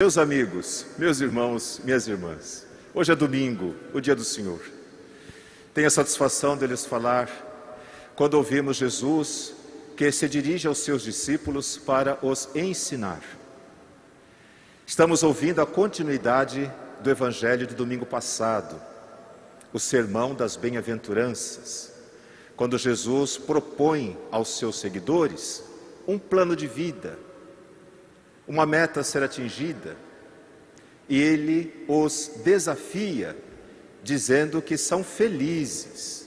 Meus amigos, meus irmãos, minhas irmãs, hoje é domingo, o dia do Senhor. Tenho a satisfação de lhes falar quando ouvimos Jesus que se dirige aos seus discípulos para os ensinar. Estamos ouvindo a continuidade do Evangelho do domingo passado, o Sermão das Bem-aventuranças, quando Jesus propõe aos seus seguidores um plano de vida, uma meta a ser atingida, e ele os desafia, dizendo que são felizes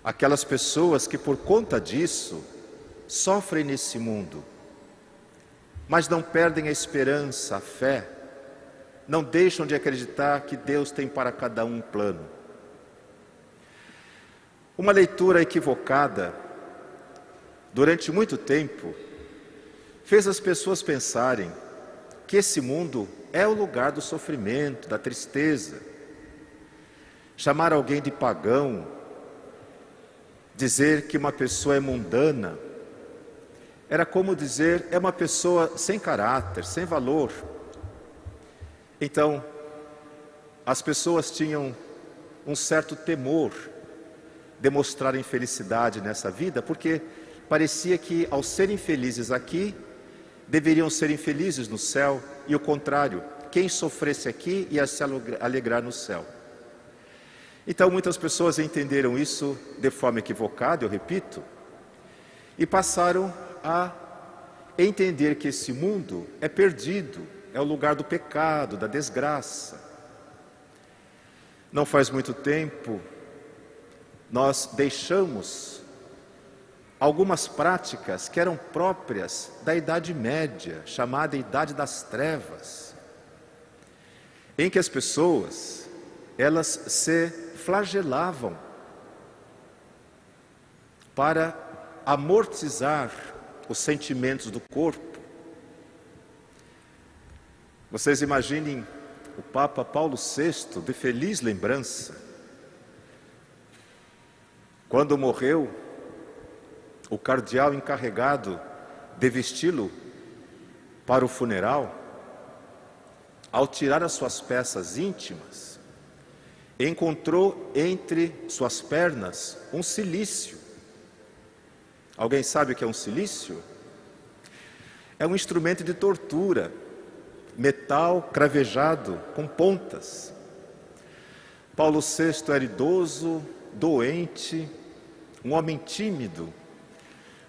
aquelas pessoas que por conta disso sofrem nesse mundo, mas não perdem a esperança, a fé, não deixam de acreditar que Deus tem para cada um plano. Uma leitura equivocada, durante muito tempo, fez as pessoas pensarem que esse mundo é o lugar do sofrimento, da tristeza. Chamar alguém de pagão, dizer que uma pessoa é mundana, era como dizer é uma pessoa sem caráter, sem valor. Então, as pessoas tinham um certo temor de mostrar infelicidade nessa vida, porque parecia que ao serem felizes aqui, deveriam ser infelizes no céu, e o contrário, quem sofresse aqui ia se alegrar no céu. Então muitas pessoas entenderam isso de forma equivocada, eu repito, e passaram a entender que esse mundo é perdido, é o lugar do pecado, da desgraça. Não faz muito tempo, nós deixamos algumas práticas que eram próprias da Idade Média, chamada Idade das Trevas, em que as pessoas, elas se flagelavam para amortizar os sentimentos do corpo. Vocês imaginem o Papa Paulo VI, de feliz lembrança, quando morreu, o cardeal encarregado de vesti-lo para o funeral, ao tirar as suas peças íntimas, encontrou entre suas pernas um cilício. Alguém sabe o que é um cilício? É um instrumento de tortura, metal cravejado com pontas. Paulo VI era idoso, doente, um homem tímido,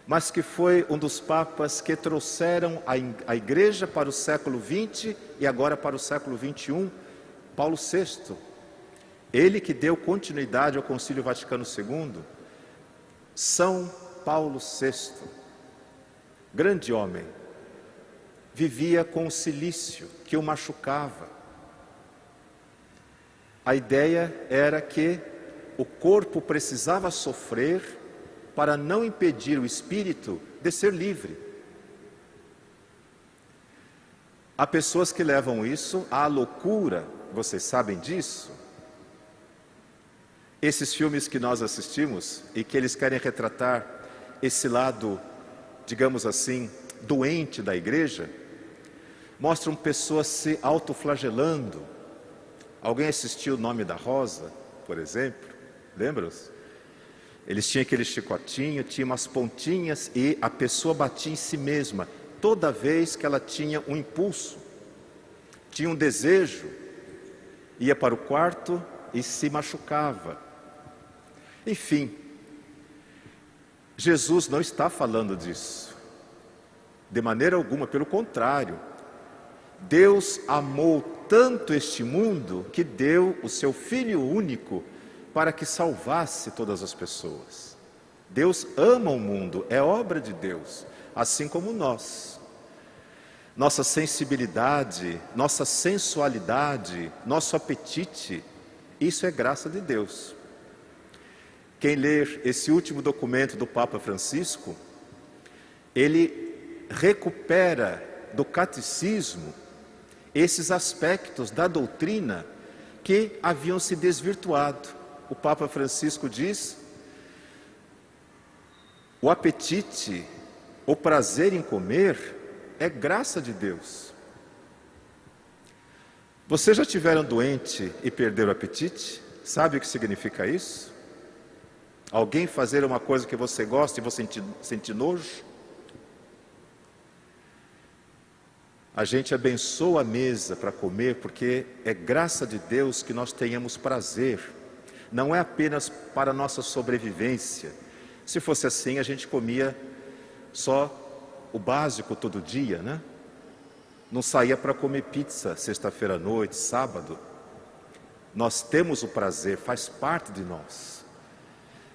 mas que foi um dos papas que trouxeram a igreja para o século XX e agora para o século XXI, Paulo VI. Ele que deu continuidade ao Concílio Vaticano II, São Paulo VI, grande homem, vivia com o cilício que o machucava. A ideia era que o corpo precisava sofrer para não impedir o espírito de ser livre. Há pessoas que levam isso à loucura, vocês sabem disso? Esses filmes que nós assistimos e que eles querem retratar esse lado, digamos assim, doente da igreja, mostram pessoas se autoflagelando. Alguém assistiu O Nome da Rosa, por exemplo? Lembram-se? Eles tinham aquele chicotinho, tinha umas pontinhas e a pessoa batia em si mesma toda vez que ela tinha um impulso, tinha um desejo, ia para o quarto e se machucava. Enfim, Jesus não está falando disso, de maneira alguma, pelo contrário. Deus amou tanto este mundo que deu o seu Filho único para que salvasse todas as pessoas. Deus ama o mundo, é obra de Deus, assim como nós. Nossa sensibilidade, nossa sensualidade, nosso apetite, isso é graça de Deus. Quem ler esse último documento do Papa Francisco, ele recupera do catecismo esses aspectos da doutrina que haviam se desvirtuado. O Papa Francisco diz: o apetite, o prazer em comer é graça de Deus. Vocês já tiveram doente e perderam o apetite? Sabe o que significa isso? Alguém fazer uma coisa que você gosta e você sentir nojo? A gente abençoa a mesa para comer porque é graça de Deus que nós tenhamos prazer. Não é apenas para a nossa sobrevivência. Se fosse assim, a gente comia só o básico todo dia, né? Não saía para comer pizza sexta-feira à noite, sábado. Nós temos o prazer, faz parte de nós.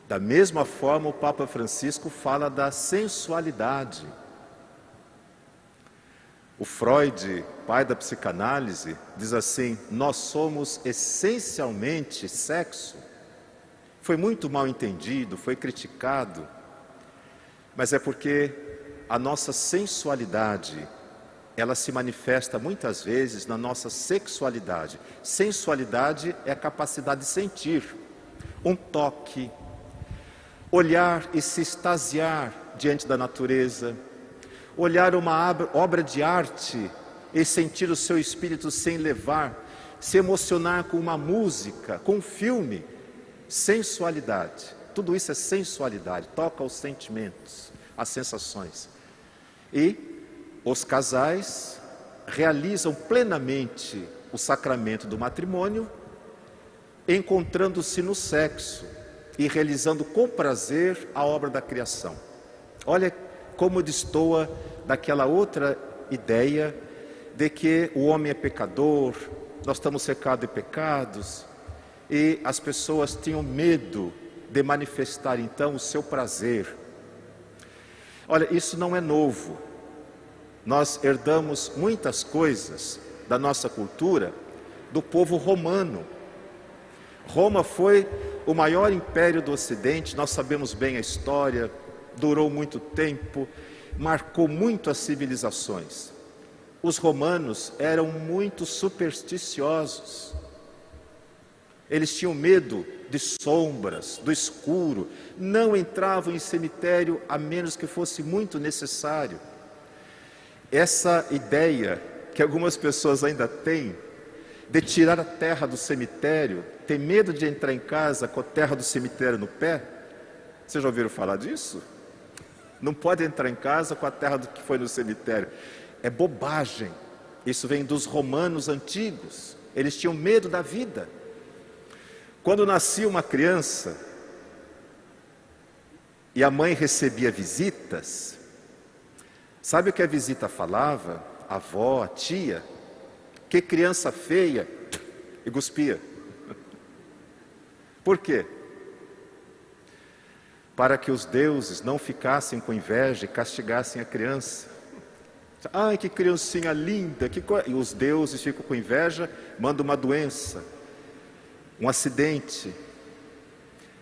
Da mesma forma, o Papa Francisco fala da sensualidade. O Freud, pai da psicanálise, diz assim: nós somos essencialmente sexo. Foi muito mal entendido, foi criticado, mas é porque a nossa sensualidade, ela se manifesta muitas vezes na nossa sexualidade. Sensualidade é a capacidade de sentir um toque, olhar e se extasiar diante da natureza, olhar uma obra de arte e sentir o seu espírito se levar, se emocionar com uma música, com um filme. Sensualidade, tudo isso é sensualidade, toca os sentimentos, as sensações. E os casais realizam plenamente o sacramento do matrimônio, encontrando-se no sexo e realizando com prazer a obra da criação. Olha como destoa daquela outra ideia de que o homem é pecador, nós estamos cercados de pecados, e as pessoas tinham medo de manifestar então o seu prazer. Olha, isso não é novo. Nós herdamos muitas coisas da nossa cultura do povo romano. Roma foi o maior império do Ocidente, nós sabemos bem a história, durou muito tempo, marcou muito as civilizações. Os romanos eram muito supersticiosos. Eles tinham medo de sombras, do escuro, não entravam em cemitério a menos que fosse muito necessário. Essa ideia que algumas pessoas ainda têm de tirar a terra do cemitério, ter medo de entrar em casa com a terra do cemitério no pé, vocês já ouviram falar disso? Não pode entrar em casa com a terra do que foi no cemitério. É bobagem. Isso vem dos romanos antigos. Eles tinham medo da vida. Quando nascia uma criança e a mãe recebia visitas, sabe o que a visita falava? A avó, a tia, que criança feia, e cuspia. Por quê? Para que os deuses não ficassem com inveja e castigassem a criança. Ai, que criancinha linda, e os deuses ficam com inveja, mandam uma doença, um acidente.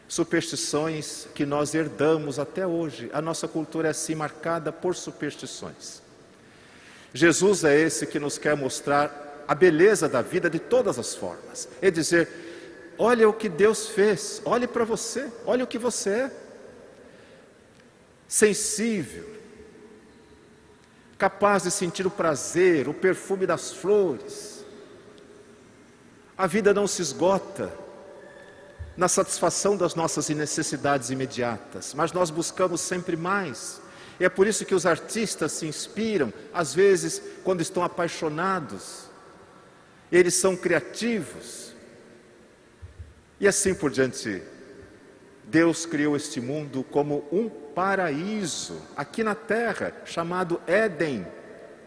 Superstições que nós herdamos até hoje. A nossa cultura é assim, marcada por superstições. Jesus é esse que nos quer mostrar a beleza da vida de todas as formas. É dizer, olha o que Deus fez, olhe para você, olha o que você é. Sensível, capaz de sentir o prazer, o perfume das flores. A vida não se esgota na satisfação das nossas necessidades imediatas, mas nós buscamos sempre mais. E é por isso que os artistas se inspiram, às vezes, quando estão apaixonados. Eles são criativos. E assim por diante. Deus criou este mundo como um paraíso, aqui na terra, chamado Éden.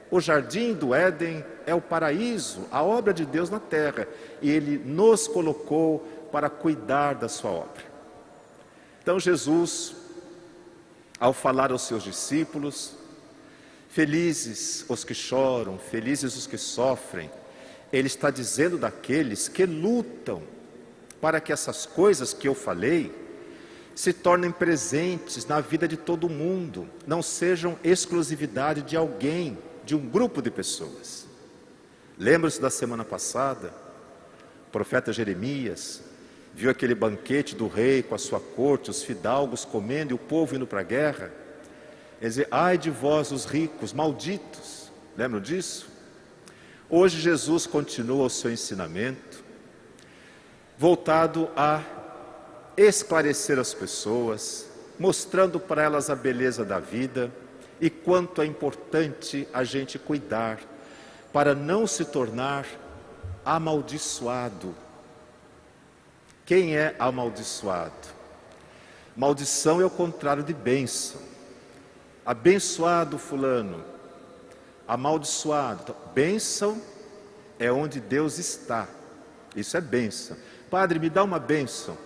O jardim do Éden é o paraíso, a obra de Deus na terra. E Ele nos colocou para cuidar da sua obra. Então Jesus, ao falar aos seus discípulos, felizes os que choram, felizes os que sofrem, Ele está dizendo daqueles que lutam para que essas coisas que eu falei se tornem presentes na vida de todo mundo, não sejam exclusividade de alguém, de um grupo de pessoas. Lembra-se da semana passada, o profeta Jeremias viu aquele banquete do rei com a sua corte, os fidalgos comendo e o povo indo para a guerra. Ele dizia, ai de vós os ricos, malditos, lembram disso? Hoje Jesus continua o seu ensinamento, voltado a esclarecer as pessoas, mostrando para elas a beleza da vida e quanto é importante a gente cuidar para não se tornar amaldiçoado. Quem é amaldiçoado? Maldição é o contrário de bênção. Abençoado fulano, amaldiçoado. Então, bênção é onde Deus está. Isso é bênção. Padre, me dá uma bênção.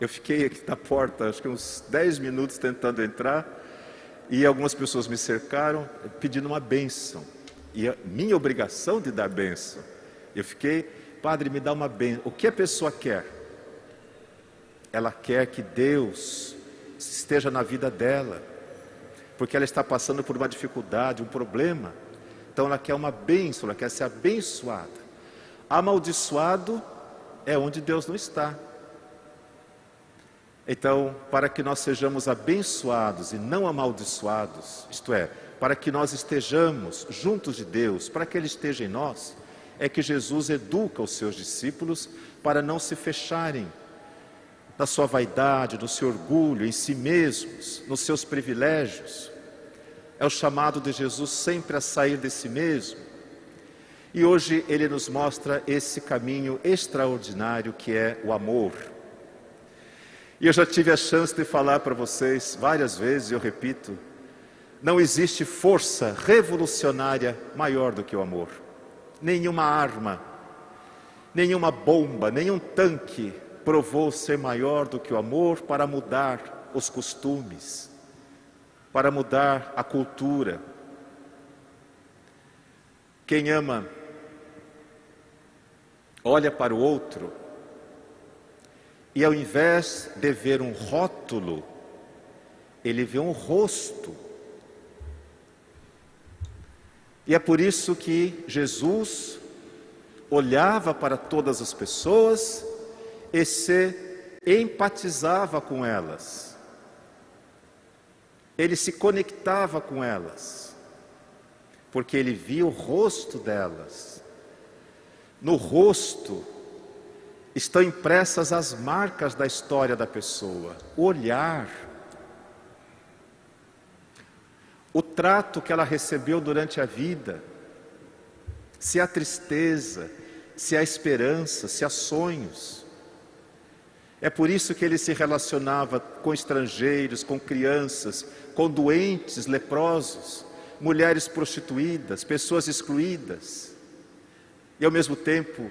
Eu fiquei aqui na porta, acho que uns 10 minutos tentando entrar, e algumas pessoas me cercaram pedindo uma bênção. E a minha obrigação de dar bênção. Eu fiquei, Padre, me dá uma bênção. O que a pessoa quer? Ela quer que Deus esteja na vida dela, porque ela está passando por uma dificuldade, um problema. Então ela quer uma bênção, ela quer ser abençoada. Amaldiçoado é onde Deus não está. Então, para que nós sejamos abençoados e não amaldiçoados, isto é, para que nós estejamos juntos de Deus, para que Ele esteja em nós, é que Jesus educa os seus discípulos para não se fecharem na sua vaidade, no seu orgulho, em si mesmos, nos seus privilégios. É o chamado de Jesus sempre a sair de si mesmo. E hoje Ele nos mostra esse caminho extraordinário que é o amor. E eu já tive a chance de falar para vocês várias vezes, e eu repito, não existe força revolucionária maior do que o amor. Nenhuma arma, nenhuma bomba, nenhum tanque provou ser maior do que o amor para mudar os costumes, para mudar a cultura. Quem ama, olha para o outro e ao invés de ver um rótulo, ele vê um rosto. E é por isso que Jesus olhava para todas as pessoas e se empatizava com elas. Ele se conectava com elas, porque ele via o rosto delas. No rosto estão impressas as marcas da história da pessoa, o olhar, o trato que ela recebeu durante a vida, se há tristeza, se há esperança, se há sonhos. É por isso que ele se relacionava com estrangeiros, com crianças, com doentes, leprosos, mulheres prostituídas, pessoas excluídas. E ao mesmo tempo,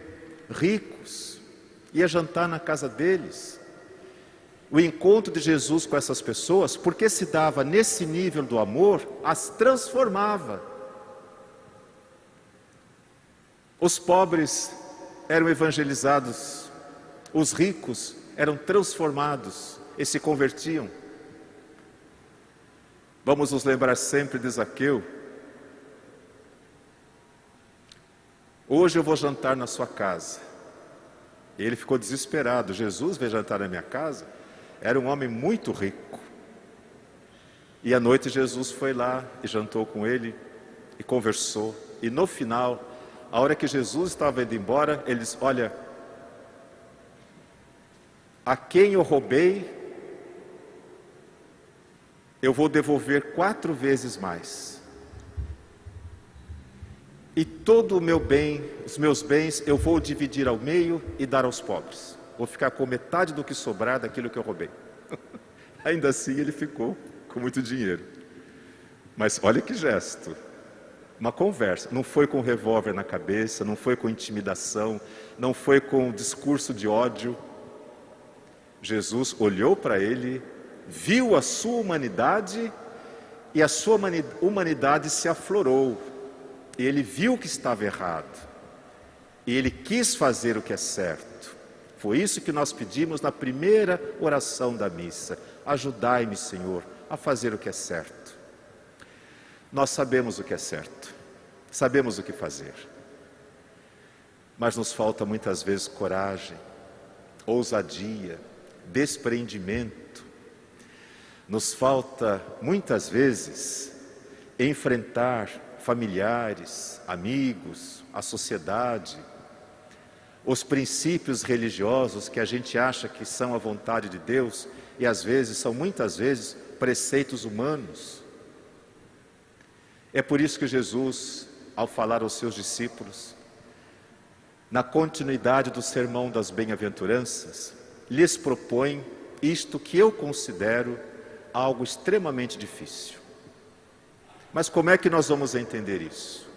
ricos, ia jantar na casa deles. O encontro de Jesus com essas pessoas, porque se dava nesse nível do amor, as transformava. Os pobres eram evangelizados, os ricos eram transformados e se convertiam. Vamos nos lembrar sempre de Zaqueu. Hoje eu vou jantar na sua casa. E ele ficou desesperado. Jesus veio jantar na minha casa? Era um homem muito rico. E à noite Jesus foi lá e jantou com ele e conversou. E no final, a hora que Jesus estava indo embora, ele disse, olha, a quem eu roubei, eu vou devolver 4 vezes mais. E todo o meu bem, os meus bens, eu vou dividir ao meio e dar aos pobres. Vou ficar com metade do que sobrar daquilo que eu roubei. Ainda assim ele ficou com muito dinheiro. Mas olha que gesto. Uma conversa. Não foi com revólver na cabeça, não foi com intimidação, não foi com discurso de ódio. Jesus olhou para ele, viu a sua humanidade e a sua humanidade se aflorou. E ele viu que estava errado. E ele quis fazer o que é certo. Foi isso que nós pedimos na primeira oração da missa. Ajudai-me, Senhor, a fazer o que é certo. Nós sabemos o que é certo. Sabemos o que fazer. Mas nos falta muitas vezes coragem, ousadia, despreendimento. Nos falta muitas vezes enfrentar familiares, amigos, a sociedade, os princípios religiosos que a gente acha que são a vontade de Deus e às vezes são muitas vezes preceitos humanos. É por isso que Jesus, ao falar aos seus discípulos, na continuidade do sermão das bem-aventuranças, lhes propõe isto que eu considero algo extremamente difícil. Mas como é que nós vamos entender isso?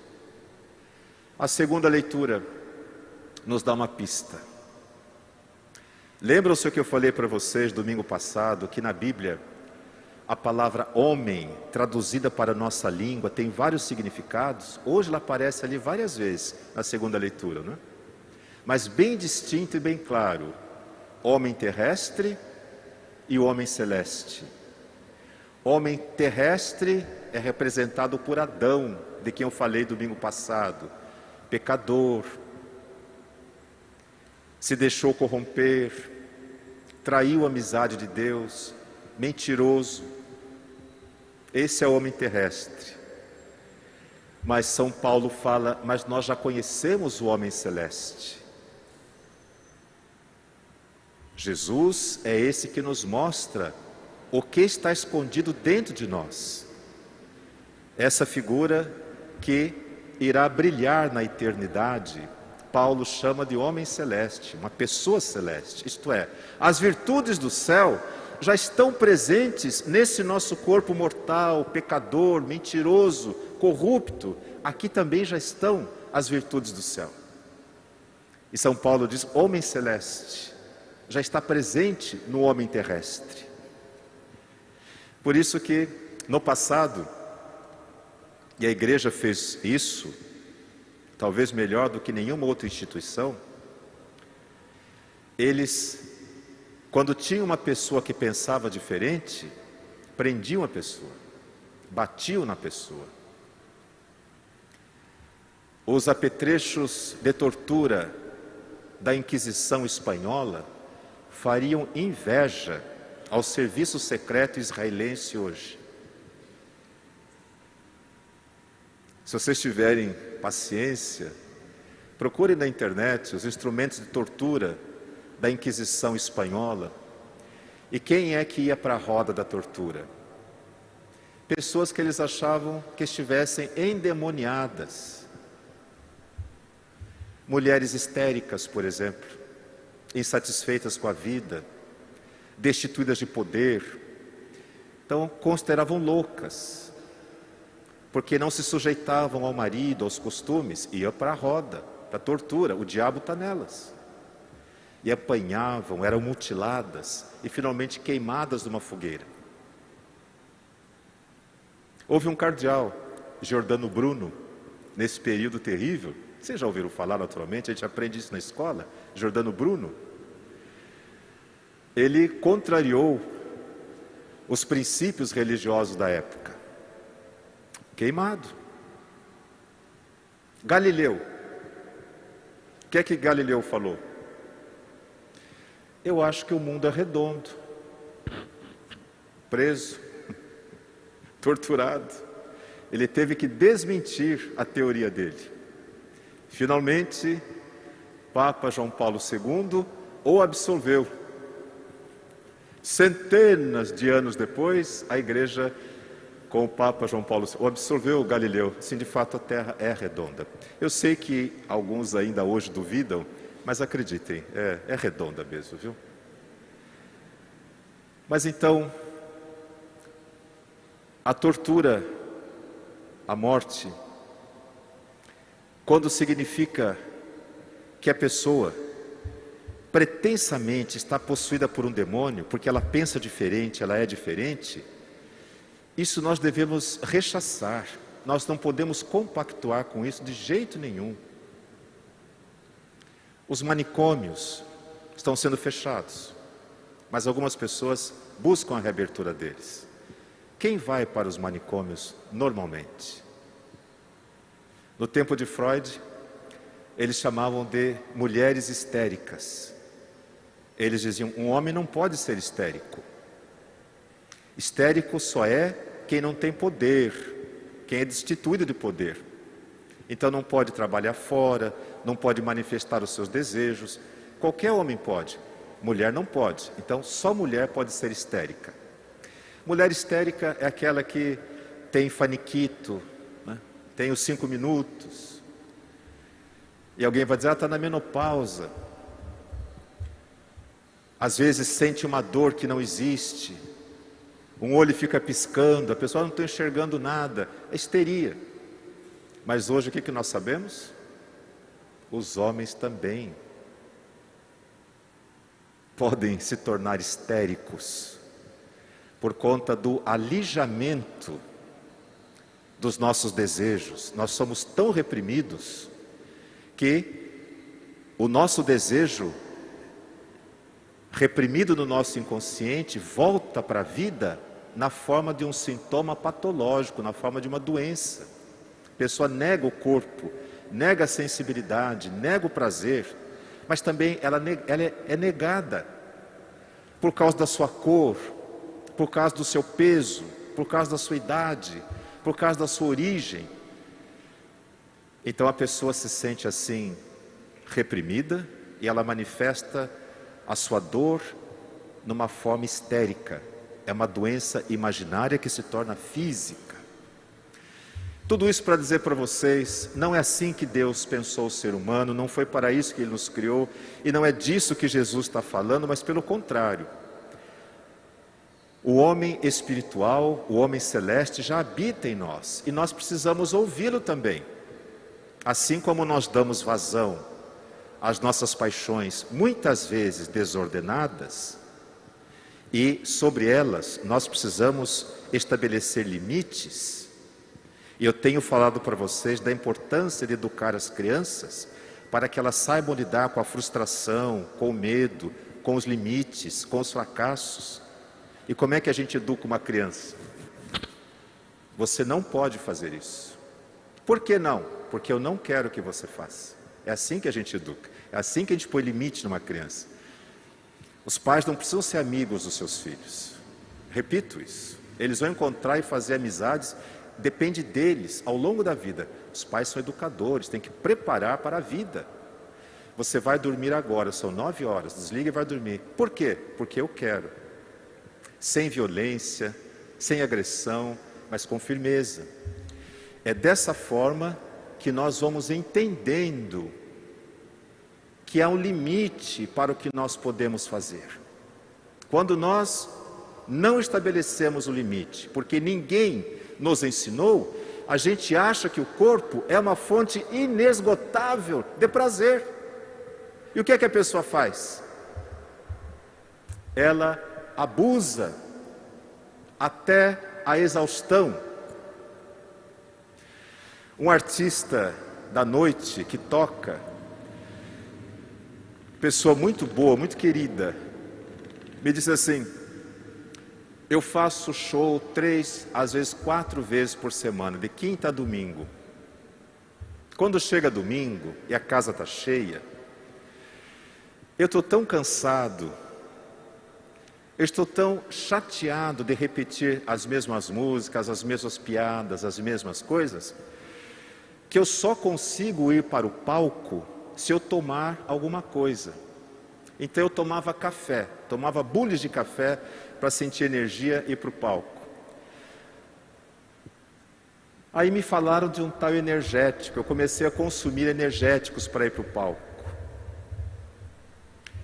A segunda leitura nos dá uma pista. Lembram-se o que eu falei para vocês domingo passado, que na Bíblia a palavra homem, traduzida para a nossa língua, tem vários significados. Hoje ela aparece ali várias vezes na segunda leitura, não é? Mas bem distinto e bem claro: homem terrestre e homem celeste. Homem terrestre é representado por Adão, de quem eu falei domingo passado, pecador, se deixou corromper, traiu a amizade de Deus, mentiroso. Esse é o homem terrestre. Mas São Paulo fala, mas nós já conhecemos o homem celeste. Jesus é esse que nos mostra o que está escondido dentro de nós. Essa figura que irá brilhar na eternidade, Paulo chama de homem celeste, uma pessoa celeste. Isto é, as virtudes do céu já estão presentes nesse nosso corpo mortal, pecador, mentiroso, corrupto. Aqui também já estão as virtudes do céu. E São Paulo diz, homem celeste, já está presente no homem terrestre. Por isso que no passado, e a igreja fez isso, talvez melhor do que nenhuma outra instituição, eles, quando tinha uma pessoa que pensava diferente, prendiam a pessoa, batiam na pessoa. Os apetrechos de tortura da Inquisição espanhola fariam inveja ao serviço secreto israelense hoje. Se vocês tiverem paciência, procurem na internet os instrumentos de tortura da Inquisição espanhola. E quem é que ia para a roda da tortura? Pessoas que eles achavam que estivessem endemoniadas. Mulheres histéricas, por exemplo, insatisfeitas com a vida, destituídas de poder. Então, consideravam loucas, porque não se sujeitavam ao marido, aos costumes, iam para a roda, para a tortura, o diabo está nelas. E apanhavam, eram mutiladas e finalmente queimadas numa fogueira. Houve um cardeal, Giordano Bruno, nesse período terrível, vocês já ouviram falar naturalmente, a gente aprende isso na escola, Giordano Bruno. Ele contrariou os princípios religiosos da época. Queimado. Galileu. O que é que Galileu falou? Eu acho que o mundo é redondo. Preso. Torturado. Ele teve que desmentir a teoria dele. Finalmente, Papa João Paulo II o absolveu. Centenas de anos depois, a igreja, com o Papa João Paulo II, absolveu Galileu. Sim, de fato, a Terra é redonda. Eu sei que alguns ainda hoje duvidam, mas acreditem, é redonda mesmo, viu? Mas então, a tortura, a morte, quando significa que a pessoa pretensamente está possuída por um demônio, porque ela pensa diferente, ela é diferente, isso nós devemos rechaçar. Nós não podemos compactuar com isso de jeito nenhum. Os manicômios estão sendo fechados, mas algumas pessoas buscam a reabertura deles. Quem vai para os manicômios normalmente? No tempo de Freud, eles chamavam de mulheres histéricas. Eles diziam, um homem não pode ser histérico. Histérico só é quem não tem poder, quem é destituído de poder. Então não pode trabalhar fora, não pode manifestar os seus desejos. Qualquer homem pode, mulher não pode. Então só mulher pode ser histérica. Mulher histérica é aquela que tem faniquito, né? Tem os 5 minutos. E alguém vai dizer, está na menopausa. Às vezes sente uma dor que não existe. Um olho fica piscando, a pessoa não está enxergando nada. É histeria. Mas hoje o que nós sabemos? Os homens também podem se tornar histéricos por conta do alijamento dos nossos desejos. Nós somos tão reprimidos que o nosso desejo reprimido no nosso inconsciente volta para a vida na forma de um sintoma patológico, na forma de uma doença. A pessoa nega o corpo, nega a sensibilidade, nega o prazer, mas também ela é negada por causa da sua cor, por causa do seu peso, por causa da sua idade, por causa da sua origem. Então a pessoa se sente assim, reprimida, e ela manifesta a sua dor numa forma histérica. É uma doença imaginária que se torna física. Tudo isso para dizer para vocês, não é assim que Deus pensou o ser humano, não foi para isso que Ele nos criou, e não é disso que Jesus está falando, mas pelo contrário. O homem espiritual, o homem celeste já habita em nós, e nós precisamos ouvi-lo também. Assim como nós damos vazão às nossas paixões, muitas vezes desordenadas, e sobre elas nós precisamos estabelecer limites. E eu tenho falado para vocês da importância de educar as crianças para que elas saibam lidar com a frustração, com o medo, com os limites, com os fracassos. E como é que a gente educa uma criança? Você não pode fazer isso. Por que não? Porque eu não quero que você faça. É assim que a gente educa. É assim que a gente põe limite numa criança. Os pais não precisam ser amigos dos seus filhos. Repito isso. Eles vão encontrar e fazer amizades. Depende deles ao longo da vida. Os pais são educadores, têm que preparar para a vida. Você vai dormir agora, são 9 horas, desliga e vai dormir. Por quê? Porque eu quero. Sem violência, sem agressão, mas com firmeza. É dessa forma que nós vamos entendendo que há um limite para o que nós podemos fazer. Quando nós não estabelecemos o limite, porque ninguém nos ensinou, a gente acha que o corpo é uma fonte inesgotável de prazer. E o que é que a pessoa faz? Ela abusa até a exaustão. Um artista da noite que toca, pessoa muito boa, muito querida, me disse assim: eu faço show 3, às vezes 4 vezes por semana, de quinta a domingo. Quando chega domingo e a casa está cheia, eu estou tão cansado, eu estou tão chateado de repetir as mesmas músicas, as mesmas piadas, as mesmas coisas, que eu só consigo ir para o palco se eu tomar alguma coisa. Então eu tomava café, tomava bules de café para sentir energia e ir para o palco. Aí me falaram de um tal energético, eu comecei a consumir energéticos para ir para o palco.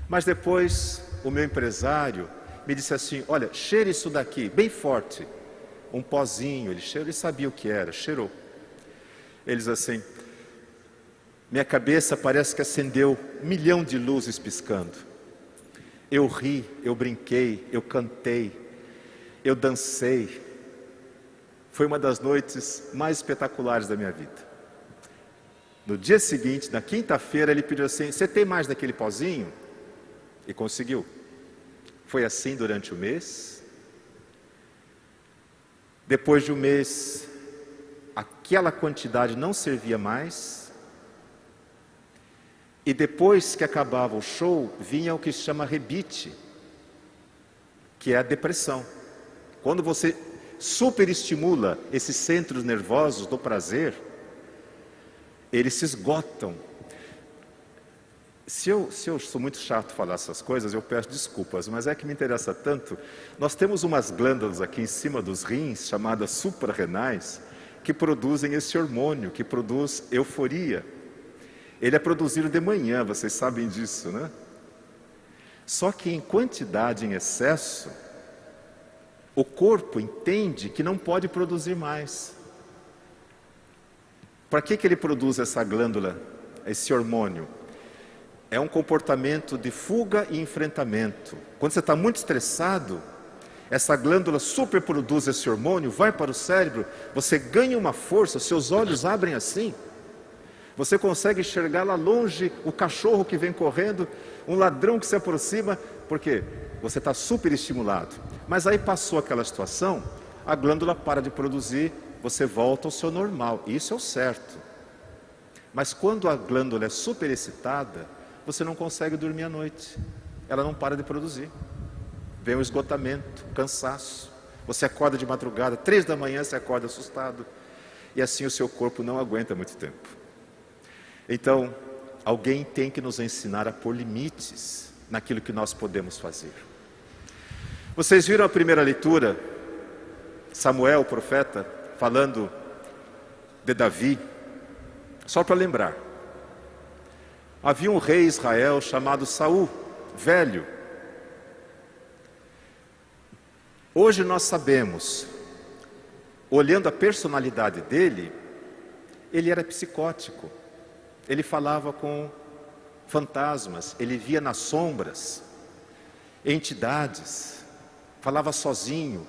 Mas depois o meu empresário me disse assim: olha, cheira isso daqui, bem forte. Um pozinho, ele cheirou, ele sabia o que era, cheirou. Ele diz assim: minha cabeça parece que acendeu 1 milhão de luzes piscando. Eu ri, eu brinquei, eu cantei, eu dancei. Foi uma das noites mais espetaculares da minha vida. No dia seguinte, na quinta-feira, ele pediu assim: você tem mais daquele pozinho? E conseguiu. Foi assim durante o mês. Depois de um mês, aquela quantidade não servia mais. E depois que acabava o show, vinha o que se chama rebite, que é a depressão. Quando você superestimula esses centros nervosos do prazer, eles se esgotam. Se eu sou muito chato falar essas coisas, eu peço desculpas, mas é que me interessa tanto. Nós temos umas glândulas aqui em cima dos rins, chamadas suprarrenais, que produzem esse hormônio, que produz euforia. Ele é produzido de manhã, vocês sabem disso, né? Só que em quantidade, em excesso, o corpo entende que não pode produzir mais. Para que ele produz essa glândula, esse hormônio? É um comportamento de fuga e enfrentamento. Quando você está muito estressado, essa glândula superproduz esse hormônio, vai para o cérebro, você ganha uma força, seus olhos abrem assim. Você consegue enxergar lá longe o cachorro que vem correndo, um ladrão que se aproxima, porque você está superestimulado. Mas aí passou aquela situação, a glândula para de produzir, você volta ao seu normal. Isso é o certo. Mas quando a glândula é superexcitada, você não consegue dormir à noite. Ela não para de produzir. Vem o esgotamento, o cansaço. Você acorda de madrugada, 3 da manhã você acorda assustado. E assim o seu corpo não aguenta muito tempo. Então, alguém tem que nos ensinar a pôr limites naquilo que nós podemos fazer. Vocês viram a primeira leitura? Samuel, o profeta, falando de Davi. Só para lembrar. Havia um rei Israel chamado Saul, velho. Hoje nós sabemos, olhando a personalidade dele, ele era psicótico. Ele falava com fantasmas, ele via nas sombras, entidades, falava sozinho.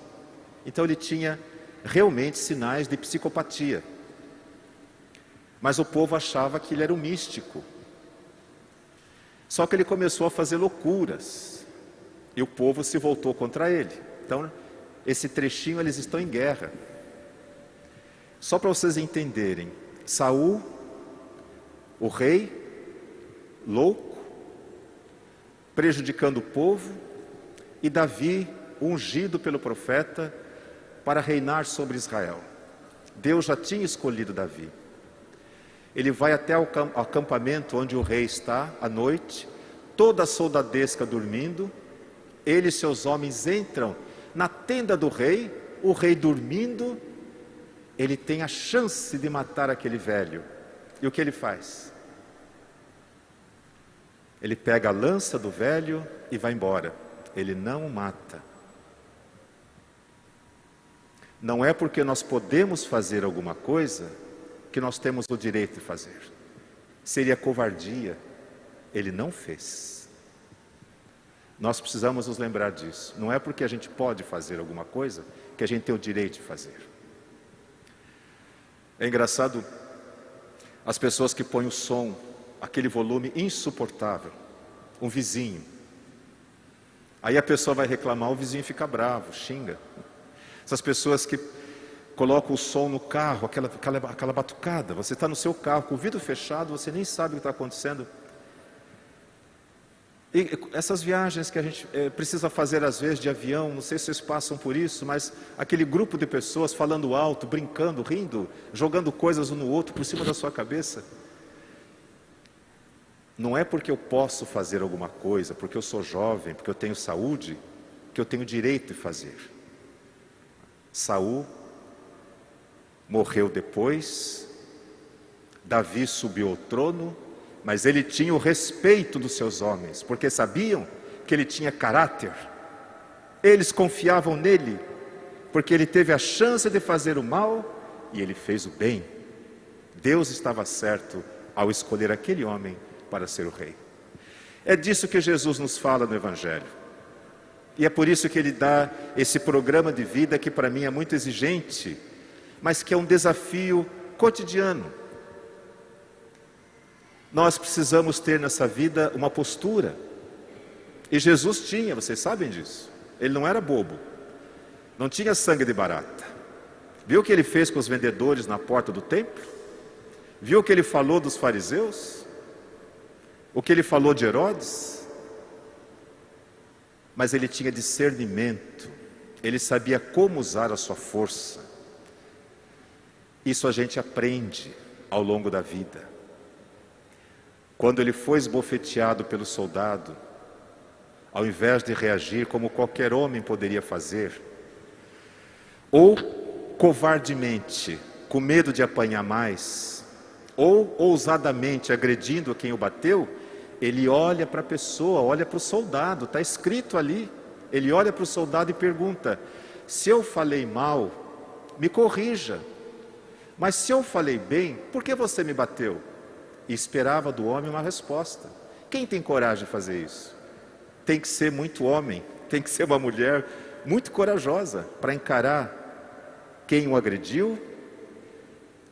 Então ele tinha realmente sinais de psicopatia. Mas o povo achava que ele era um místico. Só que ele começou a fazer loucuras, e o povo se voltou contra ele. Então, esse trechinho eles estão em guerra. Só para vocês entenderem, Saul, o rei, louco, prejudicando o povo, e Davi, ungido pelo profeta, para reinar sobre Israel. Deus já tinha escolhido Davi. Ele vai até o acampamento onde o rei está, à noite, toda a soldadesca dormindo, ele e seus homens entram na tenda do rei, o rei dormindo, ele tem a chance de matar aquele velho. E o que ele faz? Ele pega a lança do velho e vai embora. Ele não o mata. Não é porque nós podemos fazer alguma coisa que nós temos o direito de fazer. Seria covardia. Ele não fez. Nós precisamos nos lembrar disso. Não é porque a gente pode fazer alguma coisa que a gente tem o direito de fazer. É engraçado as pessoas que põem o som, aquele volume insuportável, um vizinho. Aí a pessoa vai reclamar, o vizinho fica bravo, xinga. Essas pessoas que colocam o som no carro, aquela batucada, você está no seu carro com o vidro fechado, você nem sabe o que está acontecendo. E essas viagens que a gente precisa fazer às vezes de avião, não sei se vocês passam por isso, mas aquele grupo de pessoas falando alto, brincando, rindo, jogando coisas um no outro por cima da sua cabeça. Não é porque eu posso fazer alguma coisa, porque eu sou jovem, porque eu tenho saúde, que eu tenho direito de fazer. Saul morreu depois, Davi subiu ao trono, mas ele tinha o respeito dos seus homens, porque sabiam que ele tinha caráter. Eles confiavam nele, porque ele teve a chance de fazer o mal e ele fez o bem. Deus estava certo ao escolher aquele homem para ser o rei. É disso que Jesus nos fala no Evangelho. E é por isso que ele dá esse programa de vida que para mim é muito exigente, mas que é um desafio cotidiano. Nós precisamos ter nessa vida uma postura. E Jesus tinha, vocês sabem disso. Ele não era bobo. Não tinha sangue de barata. Viu o que ele fez com os vendedores na porta do templo? Viu o que ele falou dos fariseus? O que ele falou de Herodes? Mas ele tinha discernimento. ele sabia como usar a sua força. Isso a gente aprende ao longo da vida. Quando ele foi esbofeteado pelo soldado, ao invés de reagir como qualquer homem poderia fazer, ou covardemente, com medo de apanhar mais, ou ousadamente agredindo a quem o bateu, ele olha para a pessoa, olha para o soldado, está escrito ali. Ele olha para o soldado e pergunta: se eu falei mal, me corrija. Mas se eu falei bem, por que você me bateu? E esperava do homem uma resposta. Quem tem coragem de fazer isso? Tem que ser muito homem, tem que ser uma mulher muito corajosa para encarar quem o agrediu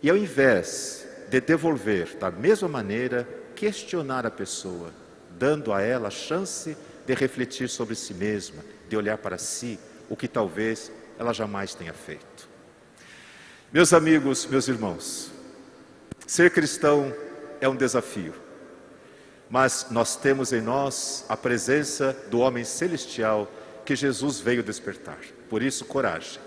e, ao invés de devolver da mesma maneira, questionar a pessoa, dando a ela a chance de refletir sobre si mesma, de olhar para si, o que talvez ela jamais tenha feito. Meus amigos, meus irmãos, ser cristão é um desafio, mas nós temos em nós a presença do homem celestial que Jesus veio despertar. Por isso, coragem.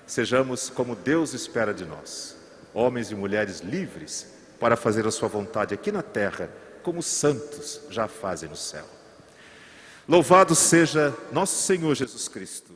Sejamos como Deus espera de nós, homens e mulheres livres para fazer a sua vontade aqui na terra, como os santos já fazem no céu. Louvado seja nosso Senhor Jesus Cristo.